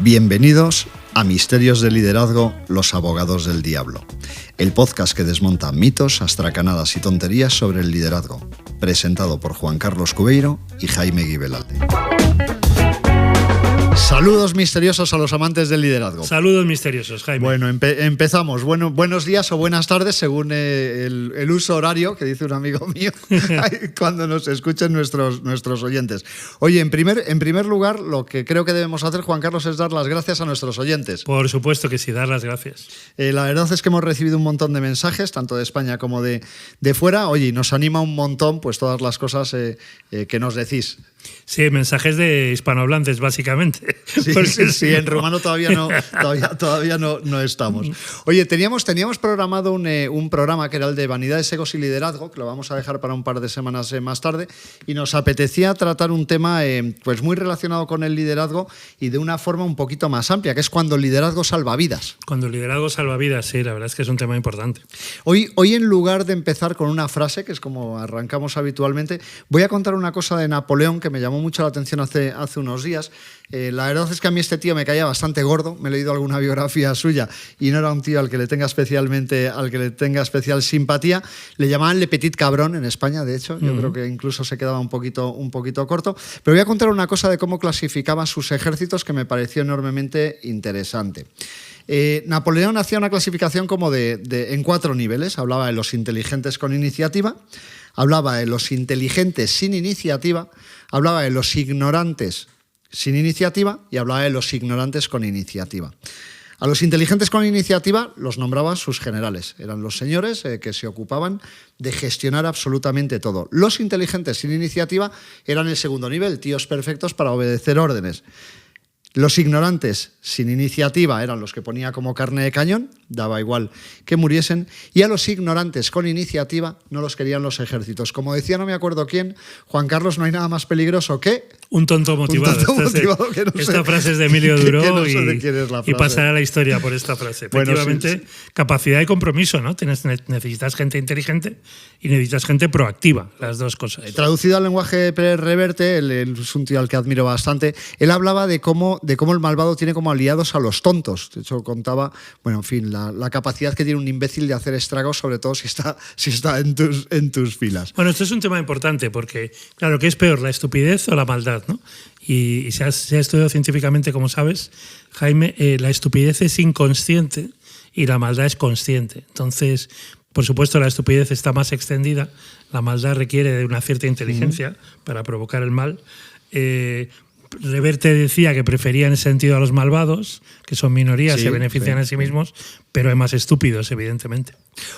Bienvenidos a Misterios de Liderazgo, los abogados del diablo. El podcast que desmonta mitos, astracanadas y tonterías sobre el liderazgo. Presentado por Juan Carlos Cubeiro y Jaime Guibelalde. Saludos misteriosos a los amantes del liderazgo. Saludos misteriosos, Jaime. Bueno, empezamos. Buenos días o buenas tardes según el uso horario que dice un amigo mío cuando nos escuchen nuestros oyentes. Oye, en primer lugar, lo que creo que debemos hacer, Juan Carlos, es dar las gracias a nuestros oyentes. Por supuesto que sí, dar las gracias. La verdad es que hemos recibido un montón de mensajes, tanto de España como de fuera. Oye, nos anima un montón pues todas las cosas que nos decís. Sí, mensajes de hispanohablantes, básicamente. Sí, en rumano todavía no estamos. Oye, teníamos programado un programa que era el de vanidades, egos y liderazgo, que lo vamos a dejar para un par de semanas más tarde, y nos apetecía tratar un tema pues muy relacionado con el liderazgo y de una forma un poquito más amplia, que es cuando el liderazgo salva vidas. Cuando el liderazgo salva vidas, sí, la verdad es que es un tema importante. Hoy en lugar de empezar con una frase, que es como arrancamos habitualmente, voy a contar una cosa de Napoleón que me llamó mucho la atención hace unos días. La verdad es que a mí este tío me caía bastante gordo, me he leído alguna biografía suya y no era un tío al que le tenga especial simpatía. Le llamaban Le Petit Cabrón en España, de hecho, yo creo que incluso se quedaba un poquito corto. Pero voy a contar una cosa de cómo clasificaba sus ejércitos que me pareció enormemente interesante. Napoleón hacía una clasificación como en 4 niveles. Hablaba de los inteligentes con iniciativa, hablaba de los inteligentes sin iniciativa, hablaba de los ignorantes sin iniciativa y hablaba de los ignorantes con iniciativa. A los inteligentes con iniciativa los nombraba sus generales. Eran los señores que se ocupaban de gestionar absolutamente todo. Los inteligentes sin iniciativa eran el segundo nivel, tíos perfectos para obedecer órdenes. Los ignorantes sin iniciativa eran los que ponía como carne de cañón, daba igual que muriesen, y a los ignorantes con iniciativa no los querían los ejércitos. Como decía no me acuerdo quién, Juan Carlos, no hay nada más peligroso que... Un tonto motivado. Esta frase es de Emilio Duró y pasará a la historia por esta frase. Efectivamente, bueno, sí. Capacidad y compromiso, ¿no? Necesitas gente inteligente y necesitas gente proactiva, las dos cosas. Traducido al lenguaje de Pérez Reverte, él es un tío al que admiro bastante, él hablaba de cómo el malvado tiene como aliados a los tontos. De hecho, contaba, bueno, en fin, la capacidad que tiene un imbécil de hacer estragos, sobre todo si está en tus filas. Bueno, esto es un tema importante porque, claro, ¿qué es peor, la estupidez o la maldad, ¿no? Y se ha estudiado científicamente, como sabes, Jaime, la estupidez es inconsciente y la maldad es consciente. Entonces, por supuesto, la estupidez está más extendida, la maldad requiere de una cierta inteligencia para provocar el mal. Reverte decía que prefería en ese sentido a los malvados, que son minorías, se benefician a sí mismos, pero hay más estúpidos, evidentemente.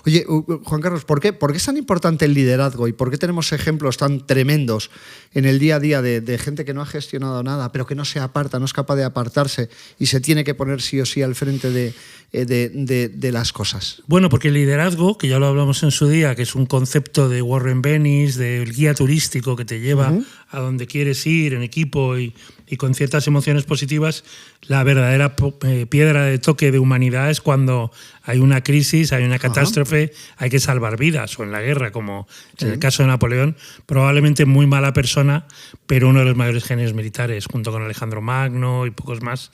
Oye, Juan Carlos, ¿por qué es tan importante el liderazgo y por qué tenemos ejemplos tan tremendos en el día a día de gente que no ha gestionado nada, pero que no se aparta, no es capaz de apartarse y se tiene que poner sí o sí al frente de las cosas? Bueno, porque el liderazgo, que ya lo hablamos en su día, que es un concepto de Warren Bennis, del guía turístico que te lleva a donde quieres ir en equipo y con ciertas emociones positivas, la verdadera piedra de toque de humanidad es cuando hay una crisis, hay una catástrofe, hay que salvar vidas, o en la guerra, como en el caso de Napoleón, probablemente muy mala persona, pero uno de los mayores genios militares, junto con Alejandro Magno y pocos más,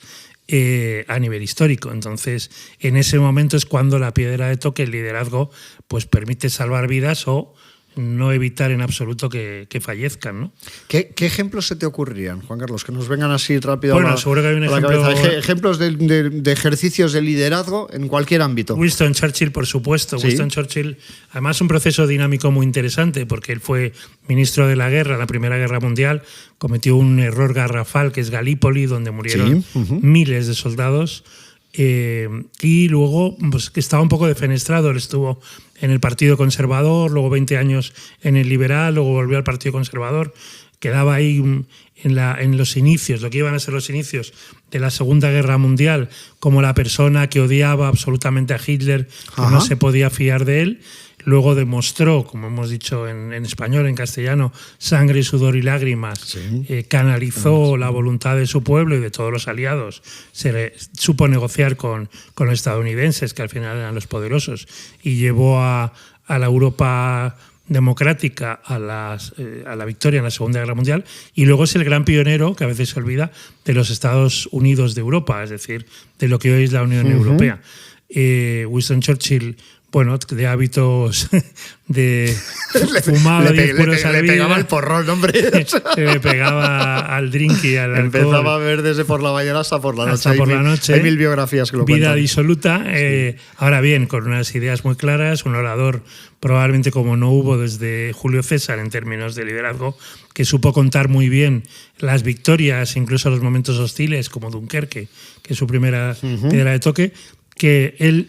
a nivel histórico. Entonces, en ese momento es cuando la piedra de toque, el liderazgo, pues permite salvar vidas o no evitar en absoluto que fallezcan, ¿no? ¿Qué ejemplos se te ocurrirían, Juan Carlos? Que nos vengan así rápido bueno, seguro que hay un ejemplo... Ejemplos de ejercicios de liderazgo en cualquier ámbito. Winston Churchill, por supuesto. ¿Sí? Winston Churchill, además un proceso dinámico muy interesante, porque él fue ministro de la guerra en la Primera Guerra Mundial, cometió un error garrafal, que es Galípoli, donde murieron miles de soldados, y luego pues, que estaba un poco defenestrado. Él estuvo en el Partido Conservador, luego 20 años en el Liberal, luego volvió al Partido Conservador, quedaba ahí en los inicios, lo que iban a ser los inicios de la Segunda Guerra Mundial, como la persona que odiaba absolutamente a Hitler, que no se podía fiar de él. Luego demostró, como hemos dicho en español, en castellano, sangre, sudor y lágrimas, canalizó la voluntad de su pueblo y de todos los aliados, supo negociar con los estadounidenses, que al final eran los poderosos, y llevó a la Europa democrática a la victoria en la Segunda Guerra Mundial, y luego es el gran pionero, que a veces se olvida, de los Estados Unidos de Europa, es decir, de lo que hoy es la Unión Europea. Winston Churchill, bueno, de hábitos de fumaba y después le pegaba el porrón, hombre. Le pegaba al drink y al alcohol. Empezaba a ver desde por la mañana hasta por la noche. Hasta por la noche. Hay mil biografías que lo vida cuentan. disoluta. Sí. Ahora bien, con unas ideas muy claras, un orador probablemente como no hubo desde Julio César en términos de liderazgo, que supo contar muy bien las victorias, incluso los momentos hostiles, como Dunkerque, que es su primera piedra de toque, que él...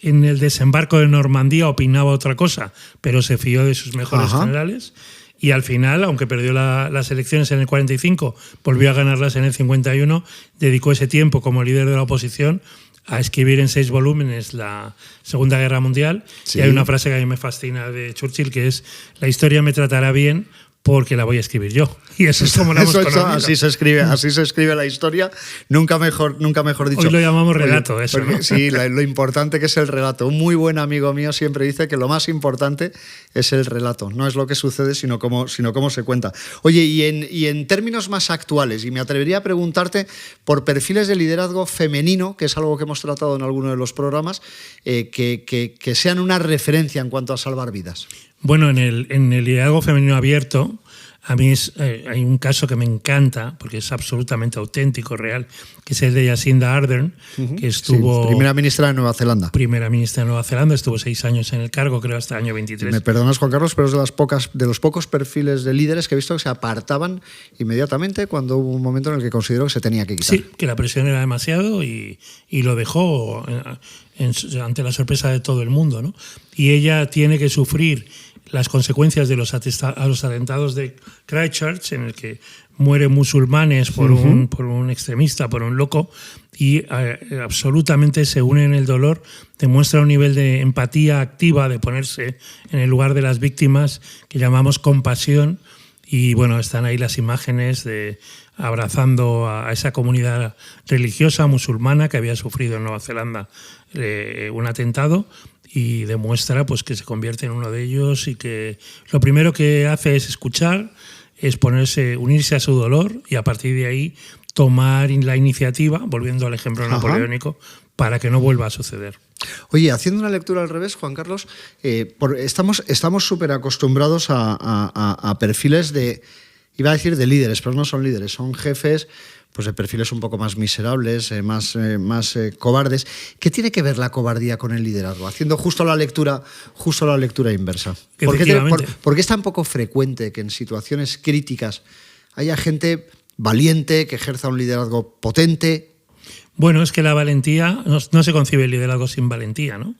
en el desembarco de Normandía opinaba otra cosa, pero se fió de sus mejores generales, y al final, aunque perdió las elecciones en el 45, volvió a ganarlas en el 51, dedicó ese tiempo como líder de la oposición a escribir en 6 volúmenes la Segunda Guerra Mundial. Sí. Y hay una frase que a mí me fascina de Churchill, que es: la historia me tratará bien porque la voy a escribir yo. Y eso es como la hemos conocido. Así se escribe la historia, nunca mejor dicho. Hoy lo llamamos relato, eso, ¿no? Sí, lo importante que es el relato. Un muy buen amigo mío siempre dice que lo más importante es el relato, no es lo que sucede, sino cómo se cuenta. Oye, y en términos más actuales, y me atrevería a preguntarte por perfiles de liderazgo femenino, que es algo que hemos tratado en alguno de los programas, que sean una referencia en cuanto a salvar vidas. Bueno, en el liderazgo femenino abierto, a mí hay un caso que me encanta, porque es absolutamente auténtico, real, que es el de Jacinda Ardern, que estuvo... Sí, primera ministra de Nueva Zelanda. Primera ministra de Nueva Zelanda, estuvo 6 años en el cargo, creo, hasta el año 23. Me perdonas, Juan Carlos, pero es de los pocos perfiles de líderes que he visto que se apartaban inmediatamente cuando hubo un momento en el que consideró que se tenía que quitar. Sí, que la presión era demasiado y lo dejó ante la sorpresa de todo el mundo, ¿no? Y ella tiene que sufrir las consecuencias de los atentados de Christchurch, en el que mueren musulmanes por un extremista, por un loco, y absolutamente se une en el dolor, demuestra un nivel de empatía activa, de ponerse en el lugar de las víctimas, que llamamos compasión. Y bueno, están ahí las imágenes de abrazando a esa comunidad religiosa musulmana que había sufrido en Nueva Zelanda un atentado, y demuestra pues que se convierte en uno de ellos, y que lo primero que hace es escuchar, es unirse a su dolor, y a partir de ahí tomar la iniciativa, volviendo al ejemplo napoleónico, para que no vuelva a suceder. Oye, haciendo una lectura al revés, Juan Carlos, estamos súper acostumbrados a perfiles iba a decir de líderes, pero no son líderes, son jefes pues de perfiles un poco más miserables, más cobardes. ¿Qué tiene que ver la cobardía con el liderazgo? Haciendo justo la lectura inversa. ¿Por qué es tan poco frecuente que en situaciones críticas haya gente valiente que ejerza un liderazgo potente? Bueno, es que la valentía, no se concibe el liderazgo sin valentía, ¿no?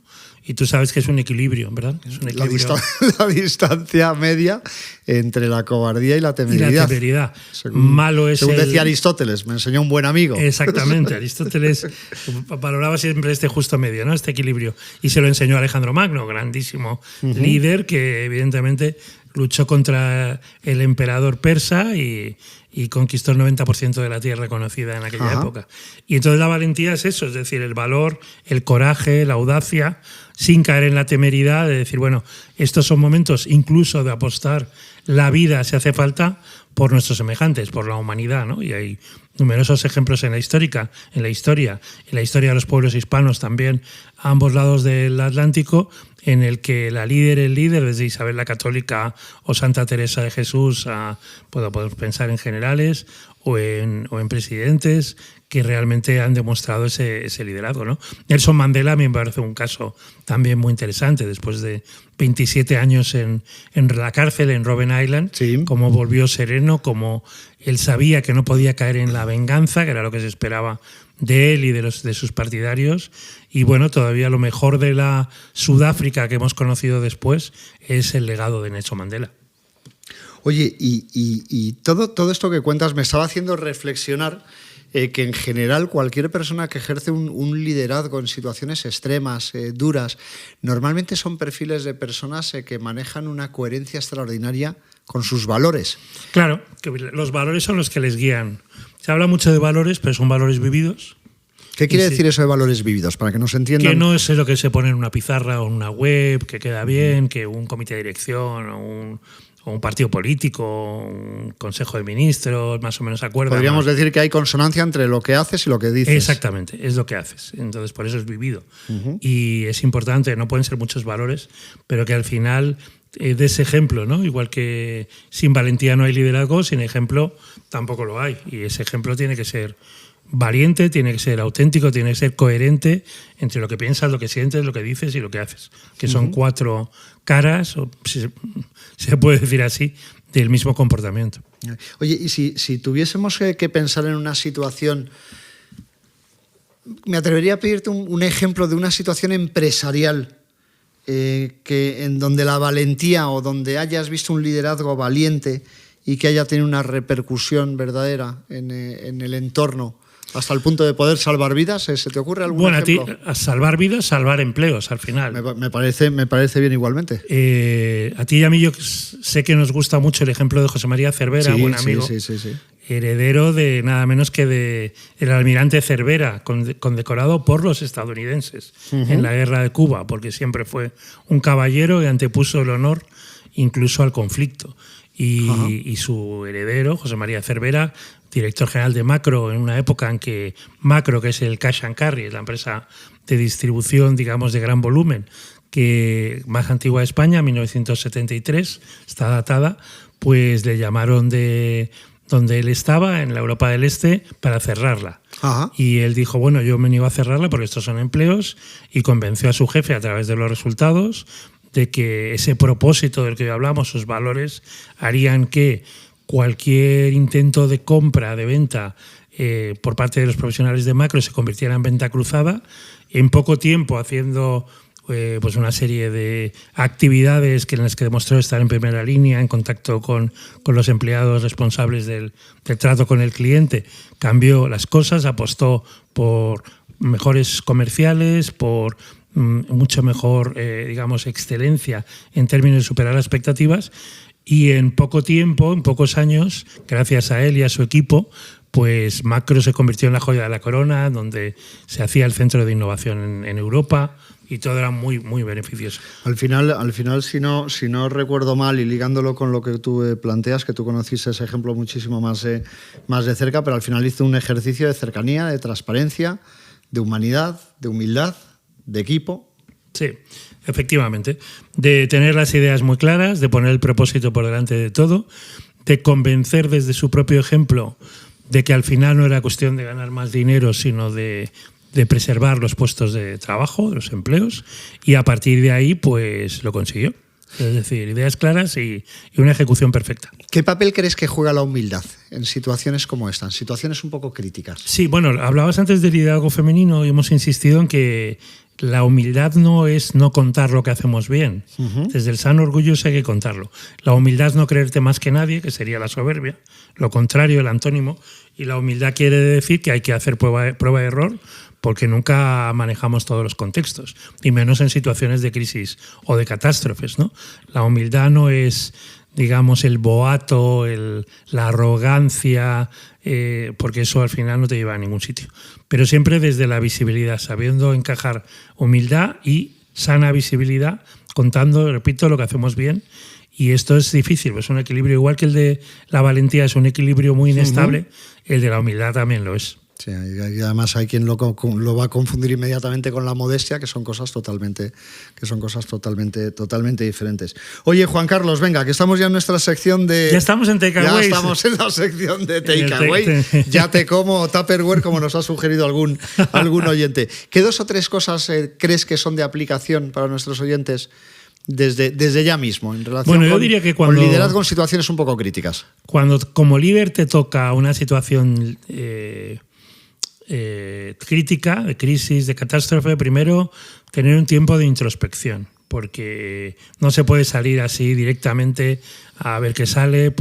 Y tú sabes que es un equilibrio, ¿verdad? Es un equilibrio. La distancia media entre la cobardía y la temeridad. Y la temeridad. Malo es según decía Aristóteles, me enseñó un buen amigo. Exactamente, Aristóteles valoraba siempre este justo medio, ¿no? Este equilibrio. Y se lo enseñó Alejandro Magno, grandísimo líder, que evidentemente luchó contra el emperador persa y conquistó el 90% de la tierra conocida en aquella época. Y entonces la valentía es eso, es decir, el valor, el coraje, la audacia, sin caer en la temeridad de decir, bueno, estos son momentos incluso de apostar la vida, si hace falta, por nuestros semejantes, por la humanidad, ¿no? Y hay numerosos ejemplos en la historia de los pueblos hispanos también, a ambos lados del Atlántico, en el que el líder, desde Isabel la Católica o Santa Teresa de Jesús, podemos pensar en generales o en presidentes que realmente han demostrado ese liderazgo, ¿no? Nelson Mandela a mí me parece un caso también muy interesante, después de 27 años en la cárcel en Robben Island, cómo volvió sereno, cómo él sabía que no podía caer en la venganza, que era lo que se esperaba de él y de sus partidarios. Y bueno, todavía lo mejor de la Sudáfrica que hemos conocido después es el legado de Nelson Mandela. Oye, y todo esto que cuentas me estaba haciendo reflexionar que en general cualquier persona que ejerce un liderazgo en situaciones extremas, duras, normalmente son perfiles de personas que manejan una coherencia extraordinaria con sus valores. Claro, que los valores son los que les guían. Se habla mucho de valores, pero son valores vividos. ¿Qué quiere decir eso de valores vividos? Para que nos entiendan. Que no es lo que se pone en una pizarra o en una web, que queda bien, que un comité de dirección o un partido político, un consejo de ministros, más o menos acuerdan. Podríamos decir que hay consonancia entre lo que haces y lo que dices. Exactamente, es lo que haces. Entonces, por eso es vivido. Y es importante, no pueden ser muchos valores, pero que al final de ese ejemplo, ¿no? Igual que sin valentía no hay liderazgo, sin ejemplo tampoco lo hay. Y ese ejemplo tiene que ser valiente, tiene que ser auténtico, tiene que ser coherente entre lo que piensas, lo que sientes, lo que dices y lo que haces. Que son 4 caras, o si se puede decir así, del mismo comportamiento. Oye, y si tuviésemos que pensar en una situación, me atrevería a pedirte un ejemplo de una situación empresarial en donde la valentía o donde hayas visto un liderazgo valiente y que haya tenido una repercusión verdadera en el entorno, hasta el punto de poder salvar vidas. ¿Se te ocurre algún ejemplo? Bueno, a salvar vidas, salvar empleos al final. Me parece bien igualmente. A ti y a mí yo sé que nos gusta mucho el ejemplo de José María Cervera, sí, buen amigo, sí. heredero de nada menos que el almirante Cervera, condecorado por los estadounidenses en la guerra de Cuba, porque siempre fue un caballero que antepuso el honor incluso al conflicto. Y su heredero, José María Cervera, director general de Macro, en una época en que Macro, que es el cash and carry, es la empresa de distribución, digamos, de gran volumen, que más antigua de España, 1973, está datada, pues le llamaron de donde él estaba, en la Europa del Este, para cerrarla. Y él dijo, bueno, yo me niego a cerrarla porque estos son empleos, y convenció a su jefe a través de los resultados de que ese propósito del que hablamos, sus valores, harían que cualquier intento de compra, de venta por parte de los profesionales de Macro se convirtiera en venta cruzada. En poco tiempo, haciendo pues una serie de actividades en las que demostró estar en primera línea, en contacto con los empleados responsables del trato con el cliente, cambió las cosas, apostó por mejores comerciales, por mucho mejor, digamos, excelencia en términos de superar las expectativas, y en poco tiempo, en pocos años, gracias a él y a su equipo, pues Macro se convirtió en la joya de la corona, donde se hacía el centro de innovación en Europa, y todo era muy, muy beneficioso. Al final si no recuerdo mal, y ligándolo con lo que tú planteas, que tú conociste ese ejemplo muchísimo más de cerca, pero al final hizo un ejercicio de cercanía, de transparencia, de humanidad, de humildad, de equipo. Sí, efectivamente. De tener las ideas muy claras, de poner el propósito por delante de todo, de convencer desde su propio ejemplo de que al final no era cuestión de ganar más dinero, sino de preservar los puestos de trabajo, los empleos, y a partir de ahí pues lo consiguió. Es decir, ideas claras y una ejecución perfecta. ¿Qué papel crees que juega la humildad en situaciones como esta, en situaciones un poco críticas? Sí, bueno, hablabas antes del liderazgo femenino y hemos insistido en que la humildad no es no contar lo que hacemos bien. Desde el sano orgullo hay que contarlo. La humildad es no creerte más que nadie, que sería la soberbia. Lo contrario, el antónimo. Y la humildad quiere decir que hay que hacer prueba de error, porque nunca manejamos todos los contextos, y menos en situaciones de crisis o de catástrofes, ¿no? La humildad no es, digamos, el boato, la arrogancia, porque eso al final no te lleva a ningún sitio. Pero siempre desde la visibilidad, sabiendo encajar humildad y sana visibilidad, contando, repito, lo que hacemos bien. Y esto es difícil, pues es un equilibrio, igual que el de la valentía es un equilibrio muy inestable, el de la humildad también lo es. Sí, y además hay quien lo va a confundir inmediatamente con la modestia, que son cosas totalmente diferentes. Oye, Juan Carlos, venga, que estamos ya en nuestra sección de... Ya estamos en Takeaway. Ya estamos en la sección de Takeaway. Ya te como Tupperware, como nos ha sugerido algún oyente. ¿Qué 2 o 3 cosas crees que son de aplicación para nuestros oyentes desde ya mismo, en relación yo diría que con liderazgo en situaciones un poco críticas? Cuando como líder te toca una situación crítica, de crisis, de catástrofe, primero tener un tiempo de introspección, porque no se puede salir así directamente a ver qué sale,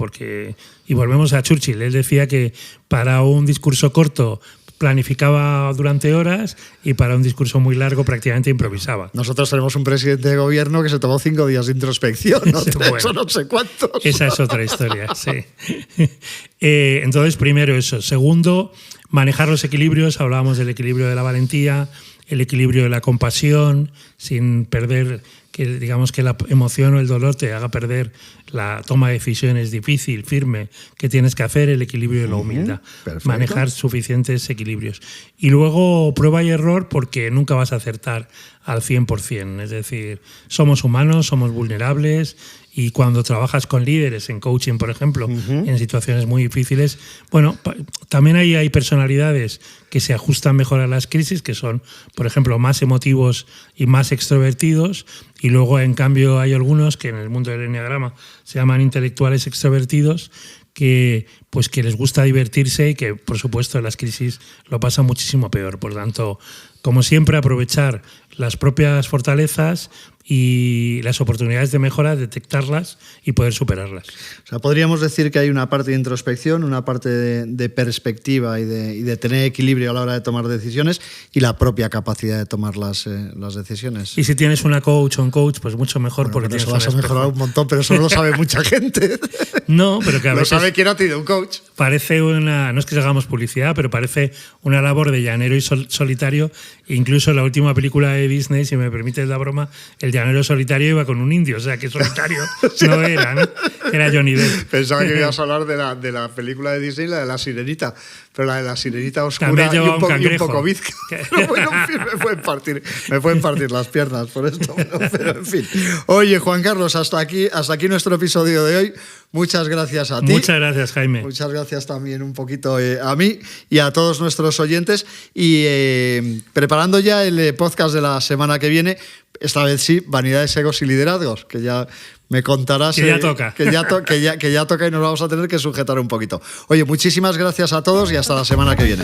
y volvemos a Churchill. Él decía que para un discurso corto planificaba durante horas y para un discurso muy largo prácticamente improvisaba. Nosotros tenemos un presidente de gobierno que se tomó 5 días de introspección, no, bueno, eso no sé cuántos. Esa es otra historia, sí. Entonces, primero eso. Segundo, manejar los equilibrios. Hablábamos del equilibrio de la valentía, el equilibrio de la compasión, sin perder, que digamos que la emoción o el dolor te haga perder la toma de decisiones difícil, firme, que tienes que hacer, el equilibrio de la humildad. Perfecto. Manejar suficientes equilibrios. Y luego prueba y error, porque nunca vas a acertar al 100%. Es decir, somos humanos, somos vulnerables, y cuando trabajas con líderes en coaching, por ejemplo, en situaciones muy difíciles, bueno, también hay personalidades que se ajustan mejor a las crisis, que son, por ejemplo, más emotivos y más extrovertidos, y luego, en cambio, hay algunos que en el mundo del enneagrama se llaman intelectuales extrovertidos, que les gusta divertirse y que, por supuesto, en las crisis lo pasan muchísimo peor. Por tanto, como siempre, aprovechar las propias fortalezas y las oportunidades de mejora, detectarlas y poder superarlas. O sea, podríamos decir que hay una parte de introspección, una parte de perspectiva y de tener equilibrio a la hora de tomar decisiones y la propia capacidad de tomar las decisiones. Y si tienes una coach o un coach, pues mucho mejor, bueno, porque eso vas a mejorar un montón, pero eso no lo sabe mucha gente. No, pero que a veces... Lo sabe quien ha tenido un coach. Parece una... No es que hagamos publicidad, pero parece una labor de llanero y solitario. Incluso en la última película de Disney, si me permites la broma, el llanero solitario iba con un indio, o sea que solitario no era, ¿no? Era Johnny Depp. Pensaba que ibas a hablar de la película de Disney, la de la Sirenita, pero la de la Sirenita oscura y un poco bizca. Bueno, en fin, me pueden partir las piernas por esto, pero en fin. Oye, Juan Carlos, hasta aquí nuestro episodio de hoy. Muchas gracias a ti. Muchas gracias, Jaime. Muchas gracias también un poquito a mí y a todos nuestros oyentes. Y preparando ya el podcast de la semana que viene, esta vez sí, vanidades, egos y liderazgos, que ya me contarás. Que ya toca. Que ya toca y nos vamos a tener que sujetar un poquito. Oye, muchísimas gracias a todos y hasta la semana que viene.